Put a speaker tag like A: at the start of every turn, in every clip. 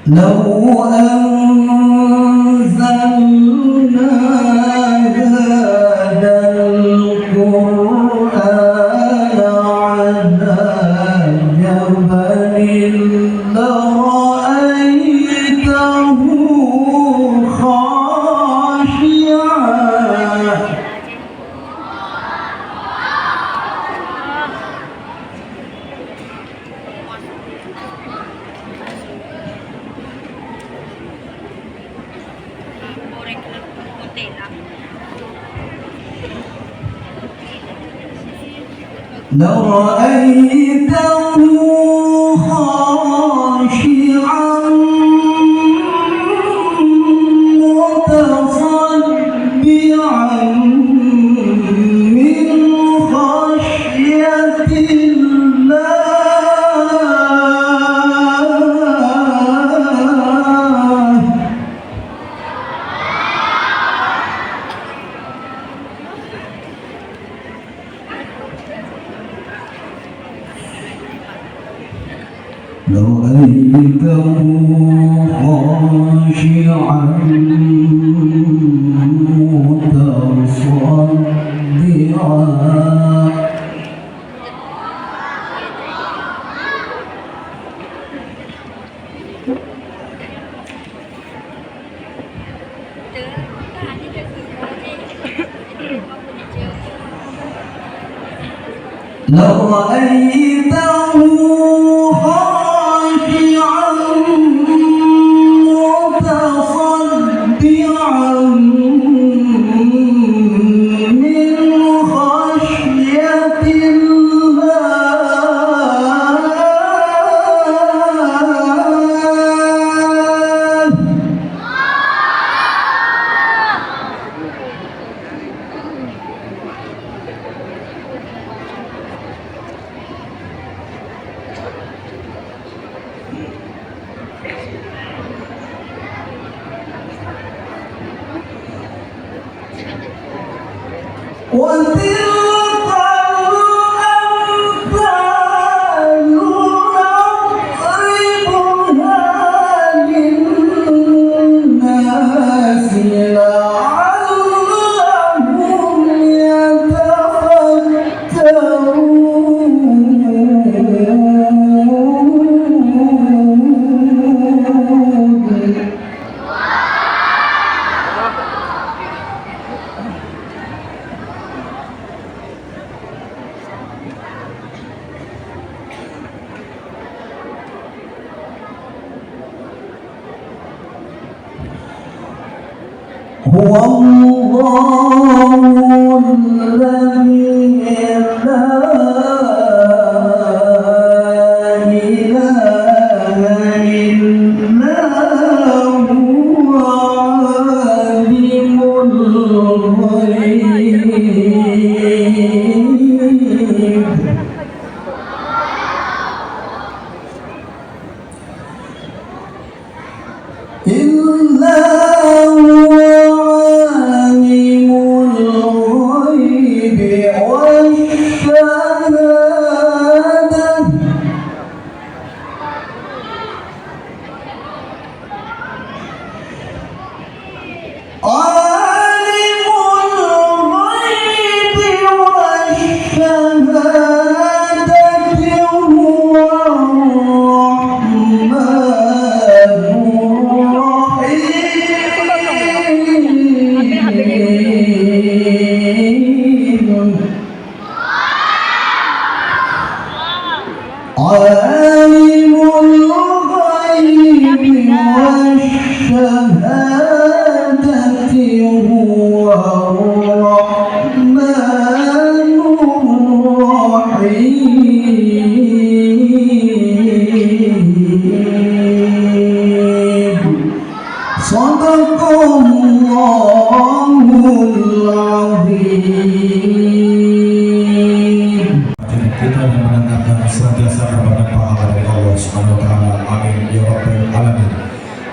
A: لو أنزلنا هذا القرآن على جبل لرأيته خاشعا لرأيته خاشعا متصدعا من خشية الله لرأيته خاشعا متصدعا لرأيته خاشعا متصدعا من خشية الله وتلك الأمثال نضربها للناس لعلهم يتفكرون هو الله الذي لا إله إلا هو عالم الغيب إلا هو عالم الغيب والشهادة عالم الغيب والشهادة هو الرحمن الرحيم syahadati huwa ar-rahmanur rahim. Shadaqallahul azim.
B: Kita yang menandakan senantiasa berbahagia pahala dari Allah Subhanahu wa taala. Amin ya rabbal alamin.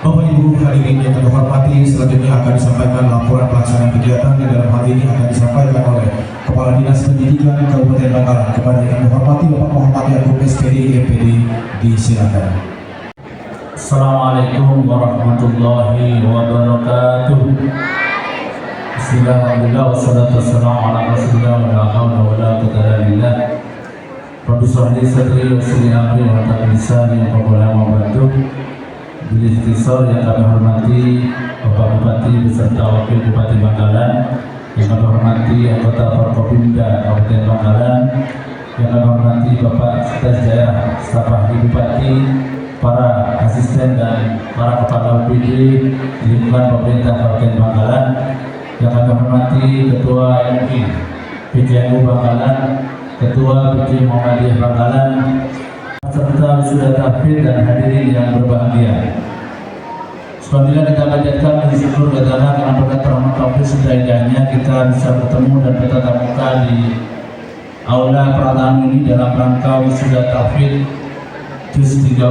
B: Bapak Ibu hadirin yang kami hormati, selanjutnya akan disampaikan laporan pelaksanaan kegiatan yang dalam hal ini akan disampaikan oleh Kepala Dinas Pendidikan Kabupaten Bangkalan kepada yang kami hormati Bapak Muhammad Yakub SPD EPD. Disilakan.
C: Assalamualaikum warahmatullahi wabarakatuh. Bismillahirrahmanirrahim. Wassalatu wassalamu ala Rasulillah wa la haula wa la quwwata illa billah. Rabbi shrah li sadri wa yassir li amri wa hlul 'uqdatam min lisani yafqahu qawli. Bil ikhtisar yang kami hormati Bapak Bupati beserta Wakil Bupati Bangkalan, yang kami hormati anggota Forkopimda Kabupaten Bangkalan, yang kami hormati Bapak Sekretaris Daerah, staf ahli Bupati, para asisten dan para kepala UPD di lingkungan pemerintah Kabupaten Bangkalan, yang kami hormati Ketua MUI PCNU Bangkalan, Ketua PJ Muhammadiyah Bangkalan, serta wisuda tahfidz dan hadirin yang berbahagia. Sebagaimana kita panjatkan bersyukur kepada karena berkat rahmat taufik sedaya kita bisa bertemu dan bertatap muka di aula peradaban ini dalam rangka wisuda tahfidz juz 30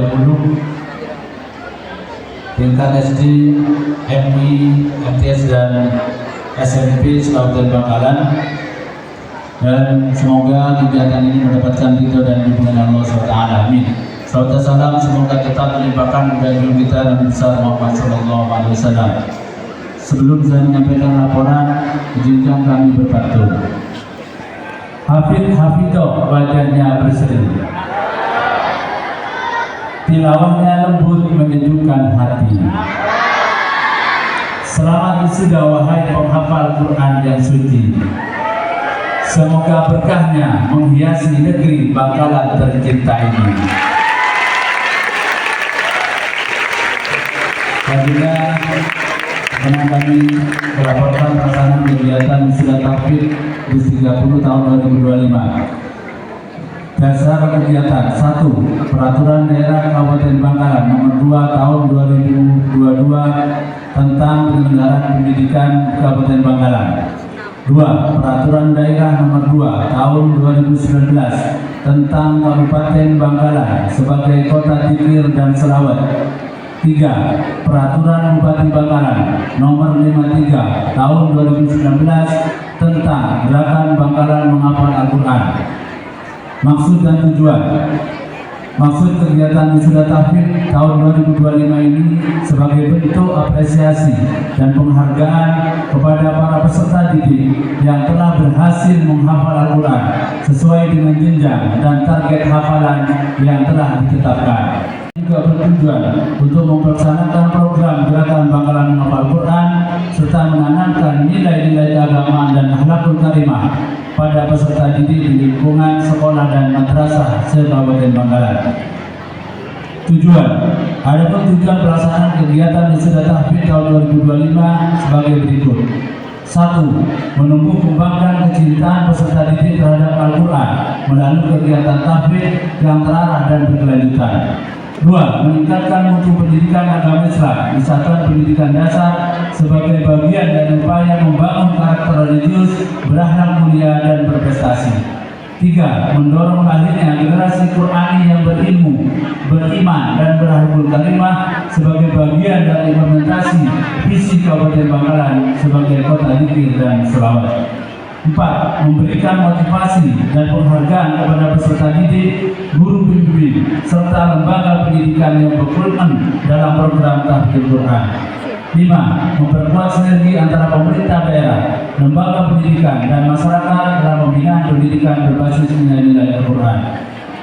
C: tingkat SD, MI, MTS dan SMP Kabupaten Bangkalan. Dan semoga kegiatan ini mendapatkan ridho dan dukungan Allah SWT. Amin. Salawat salam semoga tetap melimpahkan kepada kita Nabi besar Muhammad SAW. Sebelum saya menyampaikan laporan, izinkan kami berpantun. Hafidh wajahnya berseri, tilawahnya lembut menyejukkan hati. Selamat wisuda wahai penghafal Quran yang suci. Semoga berkahnya menghiasi negeri Bangkalan tercinta ini. Selanjutnya karena kami melaporkan pelaksanaan kegiatan wisuda tahfidz juz 30 tahun 2025. Dasar kegiatan 1. Peraturan Daerah Kabupaten Bangkalan nomor 2 tahun 2022 tentang penyelenggaraan pendidikan Kabupaten Bangkalan. 2. Peraturan Daerah nomor 2 tahun 2019 tentang Kabupaten Bangkalan sebagai kota zikir dan selawat. 3. Peraturan Bupati Bangkalan nomor 53 tahun 2019 tentang gerakan Bangkalan menghafal Al-Quran. Maksud dan tujuan. Maksud kegiatan wisuda tahfidz tahun 2025 ini sebagai bentuk apresiasi dan penghargaan kepada para peserta didik yang telah berhasil menghafal Al-Quran sesuai dengan jenjang dan target hafalan yang telah ditetapkan. Juga bertujuan untuk melaksanakan program gerakan Bangkalan menghafal Al-Quran serta menanamkan nilai-nilai keagamaan dan akhlakul karimah pada peserta didik di lingkungan sekolah dan madrasah se-Kabupaten Bangkalan. Tujuan. Adapun tujuan pelaksanaan kegiatan wisuda tahfidz tahun 2025 sebagai berikut. 1. Menumbuh kembangkan kecintaan peserta didik terhadap Al-Quran melalui kegiatan tahfidz yang terarah dan berkelanjutan. 2. Meningkatkan mutu pendidikan agama Islam di satuan pendidikan dasar sebagai bagian dari upaya membangun karakter religius, berakhlak mulia dan berprestasi. 3. Mendorong lahirnya generasi Qur'ani yang berilmu, beriman dan berahlul karimah sebagai bagian dari implementasi visi Kabupaten Bangkalan sebagai kota zikir dan selawat. 4. Memberikan motivasi dan penghargaan kepada peserta didik, guru pembimbing, serta lembaga pendidikan yang berkomitmen dalam program tahfidz Quran. 5. Memperkuat sinergi antara pemerintah daerah, lembaga pendidikan, dan masyarakat dalam pembinaan pendidikan berbasis nilai-nilai Al-Quran.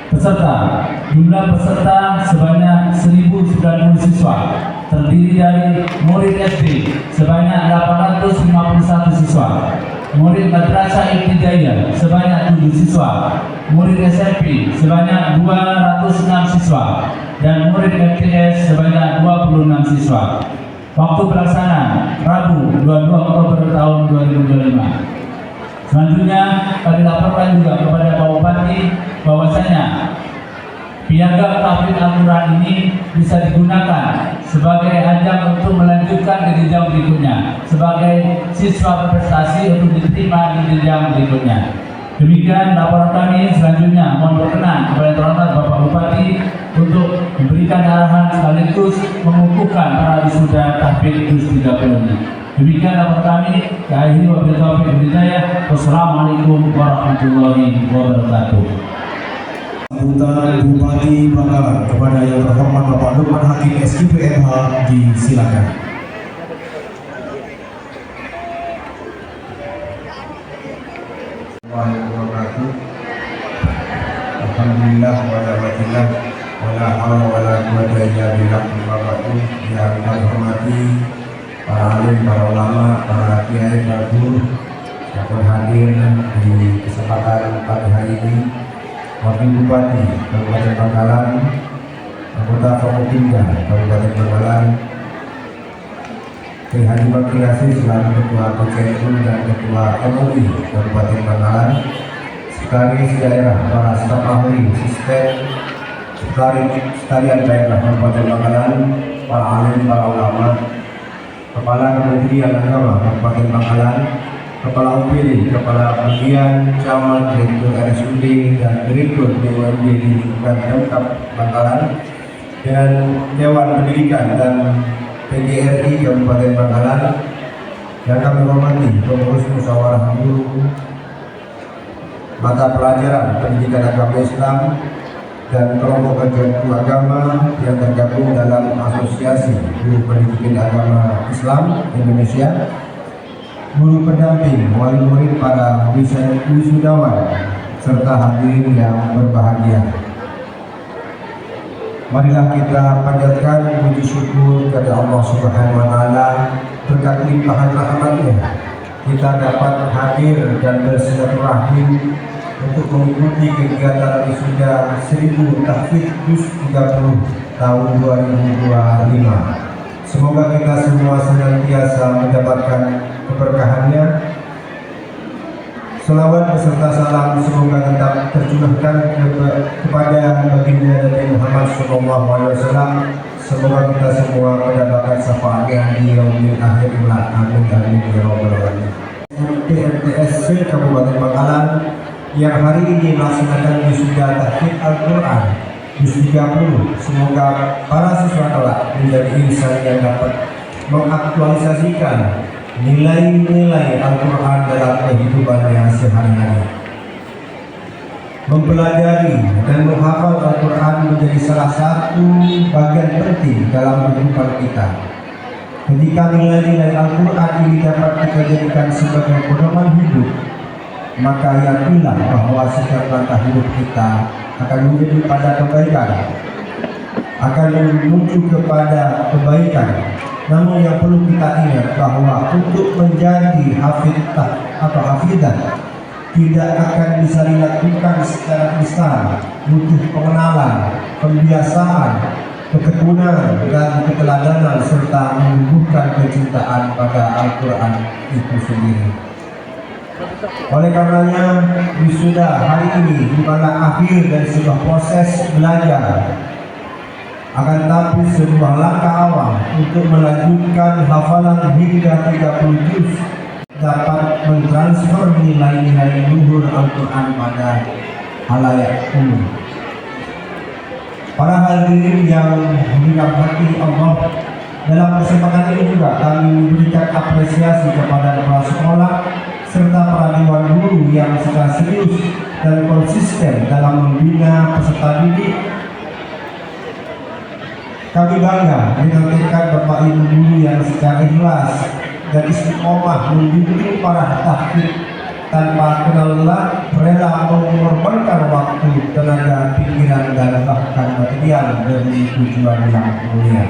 C: Peserta. Jumlah peserta sebanyak 1.090 siswa, terdiri dari murid SD sebanyak 851 siswa, murid madrasah ibtidaiyah sebanyak 7 siswa, murid SMP sebanyak 206 siswa, dan murid MTS sebanyak 26 siswa. Waktu pelaksanaan Rabu 22 Oktober tahun 2025. Selanjutnya kami laporkan juga kepada Pak Bupati bahwasanya piagam tahfidz Al-Quran ini bisa digunakan sebagai ajang untuk melanjutkan ke jenjang berikutnya, sebagai siswa berprestasi untuk diterima di jenjang berikutnya. Demikian laporan kami. Selanjutnya mohon berkenan kepada terhormat Bapak Bupati untuk memberikan arahan sekaligus mengukuhkan para wisuda tahfidz DUS 30 ini. Demikian laporan kami. Akhiri wabillahi taufiq wal hidayah. Wassalamualaikum warahmatullahi wabarakatuh.
B: Sambutan Bupati Bangkalan kepada yang terhormat Bapak Lukman Hakim SIPMH disilakan.
D: Alhamdulillah wa rahmatillah wa la hawla wa la quwwata illa billah. Yang kami hormati para alim, para ulama, para kiai, para guru yang hadir di kesempatan pagi hari ini. Wakil Bupati Kabupaten Bangkalan, anggota Forkopimda Kabupaten Bangkalan, Kiai Haji Bakri Yasir selaku Ketua PCNU dan Ketua MUI Kabupaten Bangkalan, Sekretaris Daerah, para staf ahli sistem, sekalian daerah Kabupaten Bangkalan, para alim, para ulama, Kepala Kementerian Agama Kabupaten Bangkalan, Kepala UPD, Kepala Bagian, Camat, Direktur RSUD, dan Direktur BUMD di lingkungan Pemkab Bangkalan, dan Dewan Pendidikan dan PGRI Kabupaten Bangkalan, yang kami hormati pengurus musyawarah guru mata pelajaran pendidikan agama Islam dan kelompok guru agama yang tergabung dalam Asosiasi Guru Pendidikan Agama Islam Indonesia, guru pendamping, wali murid, para wisudawan, serta hadirin yang berbahagia. Marilah kita panjatkan puji syukur kepada Allah Subhanahu wa Ta'ala. Berkat limpahan rahmat-Nya kita dapat hadir dan bersilaturahim untuk mengikuti kegiatan wisuda 1000 tahfidz DUS 30 tahun 2025. Semoga kita semua senantiasa mendapatkan keberkahannya. Selawat beserta salam semoga tetap tercurahkan kepada baginda Nabi Muhammad SAW. Semoga kita semua mendapatkan syafaatnya di yaumil akhir. Amin amin ya rabbal alamin. MTSC Kabupaten Bangkalan yang hari ini melaksanakan wisuda tahfidz Al-Quran DUS 30. Semoga para siswa kelak menjadi insan yang dapat mengaktualisasikan nilai-nilai Al-Quran dalam kehidupannya sehari-hari. Mempelajari dan menghafal Al-Quran menjadi salah satu bagian penting dalam kehidupan kita. Ketika nilai-nilai Al-Quran ini dapat kita jadikan sebagai pedoman hidup, maka yakinlah bahwa setiap langkah hidup kita akan menjadi pada kebaikan, akan menuju kepada kebaikan. Namun yang perlu kita ingat bahwa untuk menjadi hafidh atau hafidah tidak akan bisa dilakukan secara instan, butuh pengenalan, pembiasaan, ketekunan, dan keteladanan, serta menumbuhkan kecintaan pada Al-Quran itu sendiri. Oleh karenanya, wisuda hari ini bukanlah akhir dari sebuah proses belajar, akan tetapi sebuah langkah awal untuk melanjutkan hafalan hingga 30 juz, dapat mentransfer nilai-nilai luhur Al-Quran pada halayak umum. Para hadirin yang dirahmati Allah, dalam kesempatan ini juga kami memberikan apresiasi kepada kepala sekolah serta para dewan guru yang secara serius dan konsisten dalam membina peserta didik. Kami bangga dengan tekad Bapak Ibu guru yang secara ikhlas dan istiqomah mendidik para tahfidz tanpa kenal lelah, rela mengorbankan waktu, tenaga, pikiran, dan bahkan material demi tujuan yang mulia.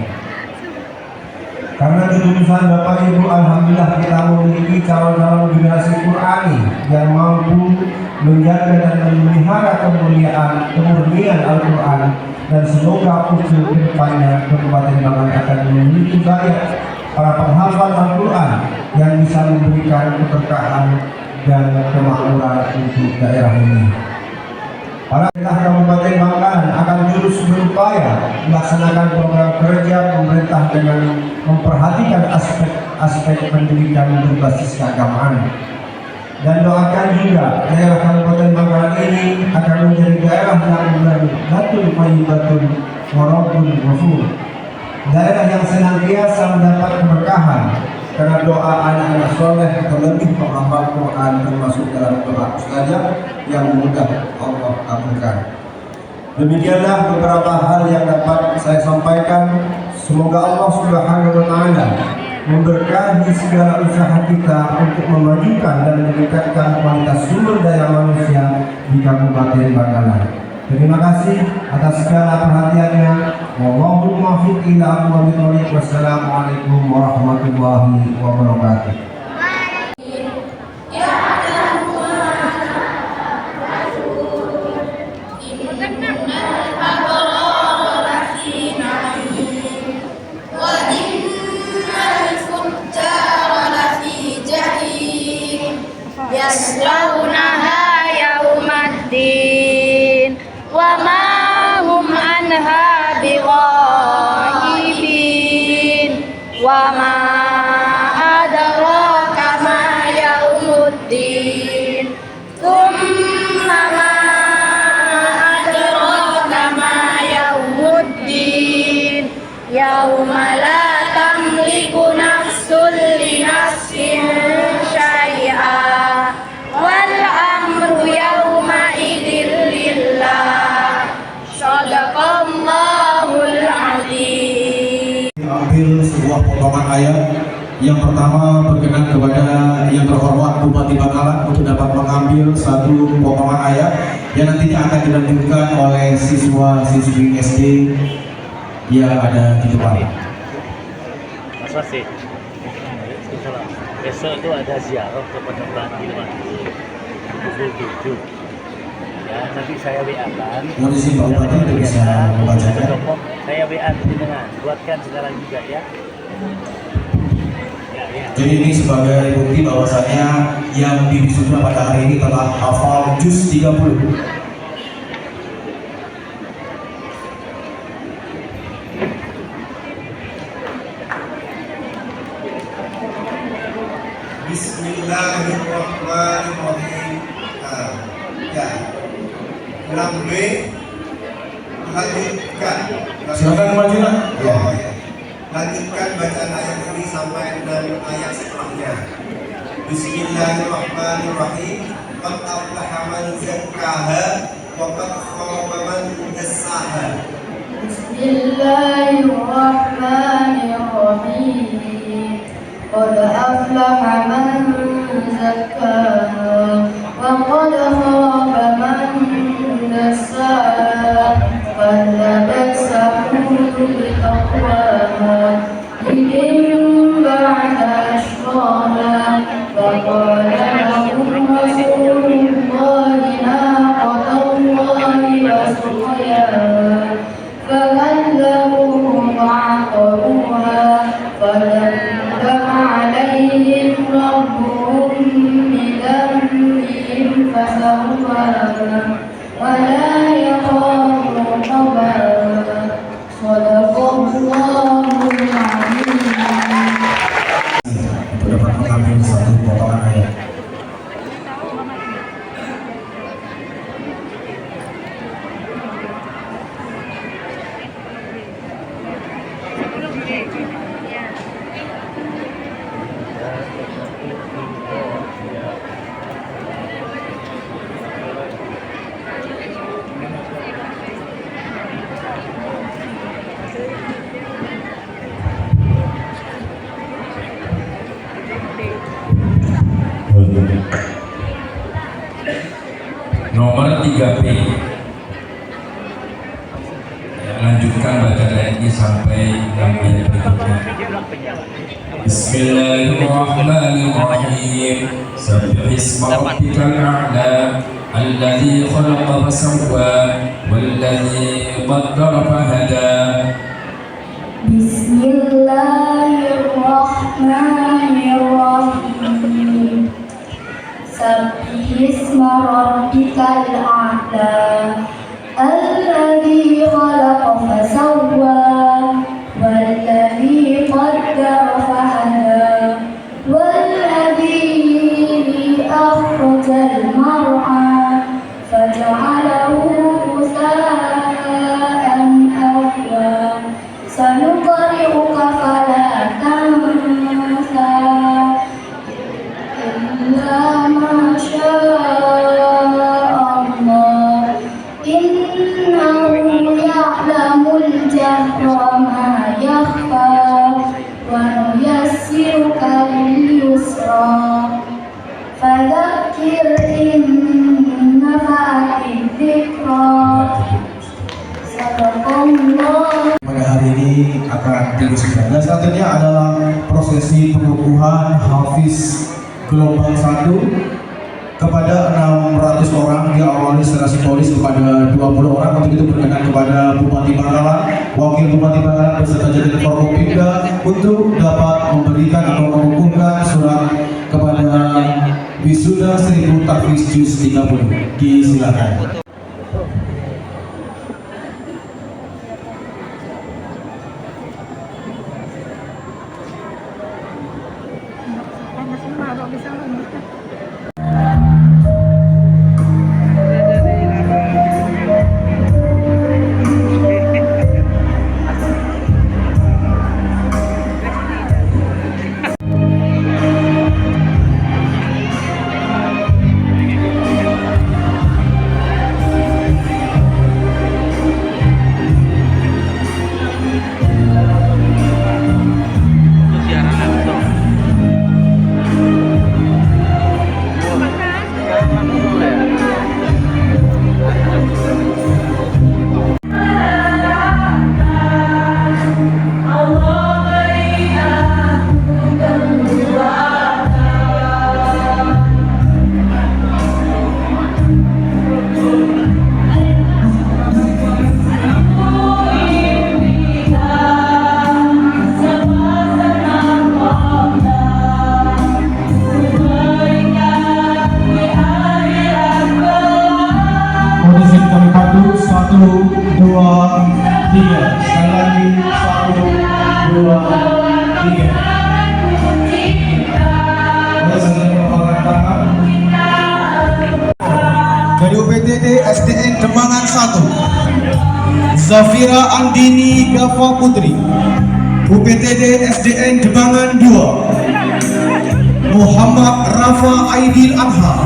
D: Karena ketulusan Bapak Ibu, alhamdulillah kita memiliki calon-calon generasi Qurani yang mampu menjaga dan memelihara kemurnian Al-Quran, dan semoga usul kedepannya Kabupaten Bangkalan akan memiliki banyak para penghafal Al-Quran yang bisa memberikan keberkahan dan kemakmuran untuk daerah ini. Para daerah Kabupaten Bangkalan akan terus berupaya melaksanakan program kerja pemerintah dengan memperhatikan aspek-aspek pendidikan berbasis keagamaan. Dan doakan juga daerah Kabupaten Bangkalan ini akan menjadi daerah yang betul thayyibatun wa rabbun ghafur. Daerah yang senantiasa mendapat keberkahan karena doa anak-anak soleh, terlebih penghafal Quran termasuk dalam doa mustajab yang mudah Allah kabulkan. Demikianlah beberapa hal yang dapat saya sampaikan. Semoga Allah Subhanahu wa taala memberkahi segala usaha kita untuk memajukan dan meningkatkan kualitas sumber daya manusia di Kabupaten Bangkalan. Terima kasih atas segala perhatiannya. Wallahul muwaffiq ila aqwamit thoriq. Wassalamualaikum warahmatullahi wabarakatuh.
E: يصلونها يوم الدين وما هم عنها بغائبين وما أدراك ما يوم الدين ثم ما أدراك ما يوم الدين يوم لا تملك نفس لنفس شيئا والأمر يومئذ لله صدق الله العظيم.
B: Ambil sebuah potongan ayat. Yang pertama berkenan kepada yang terhormat Bupati Bangkalan untuk dapat mengambil satu potongan ayat yang nantinya akan dilanjutkan oleh siswa-siswi SD yang ada di depan.
F: Mas Wasi, besok itu ada ziarah ke Penerbang Gilimanuk pukul 7. Ya, nanti saya WA-kan.
B: Kondisi Pak Bupati itu bisa membacakan.
F: Saya WA dengan buatkan sekarang juga ya.
B: Jadi ini sebagai bukti bahwasannya yang diwisuda pada hari ini telah hafal juz 30.
D: Bismillahirrahmanirrahim. Ya. 6B lanjutkan.
B: Silakan maju nak.
D: Oh, ya. Lanjutkan bacaan ayat ini sampai 6 ayat setelahnya. Bismillahirrahmanirrahim. Qad aflaha man zakkaha wa qad khaba man dassaha.
E: Bismillahirrahmanirrahim. Qad aflaha man zakkaha wa qad khaba man dassaha. Kadzabat Samud biaqwaha idh ba'atha ashqaha faqala lahum rasulullahi naqatallahi wa suqyaha fakadzabuhu fa'aqaruha fadamdama 'alaihim rabbuhum bidhanbihim fasawwaha wa la yakhafu 'uqbaha. Shadaqallahul 'azim.
B: Dapat mengambil satu potongan ayat.
G: Nomor 3B. Lanjutkan bacaan ini sampai yang berikutnya. Bismillahirrahmanirrahim. Subhisma rabbikal a'la alladzi khalaqa fasawwa walladzi qaddara fahada.
E: Bismillahirrahmanirrahim. ربك الأعلى الذي خلق فسوى والذي قدر فهدى والذي أخرج المرعى فجعله غثاء أحوى سنقرئك فلا تنسى إلا ما شاء الله إنه يعلم الجهر وما يخفى ونيسرك لليسرى فذكر إن نفعت الذكرى صدق الله.
B: Pada hari ini akan diluncurkan. Dan selanjutnya adalah prosesi pengukuhan Hafiz gelombang 1 kepada 600 orang, diawali secara simbolis kepada 20 orang. Untuk itu berkenan kepada Bupati Bangkalan, Wakil Bupati Bangkalan beserta jajaran Forkopimda untuk dapat memberikan atau mengukuhkan surat kepada wisuda 1000 Tahfiz Juz 30. Disilakan.
H: Dari UPTD SDN Demangan 1, Zafira Andini Gava Putri. UPTD SDN Demangan 2, Muhammad Rafa Aidil Anha.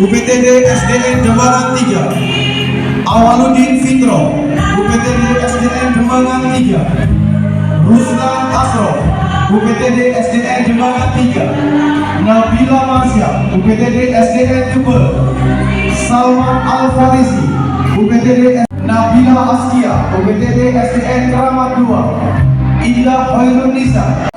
H: UPTD SDN Demangan 3, Awaludin Fitro. UPTD SDN Demangan 3, Ruslan Asrof. UPTD SDN Demangan 3, Nabila Masya. UPTD SDN Jember, Salman Al-Farisi. UPTD Nabila Askia. UPTD SDN Keramat 2, Indah Hoirun Nisa.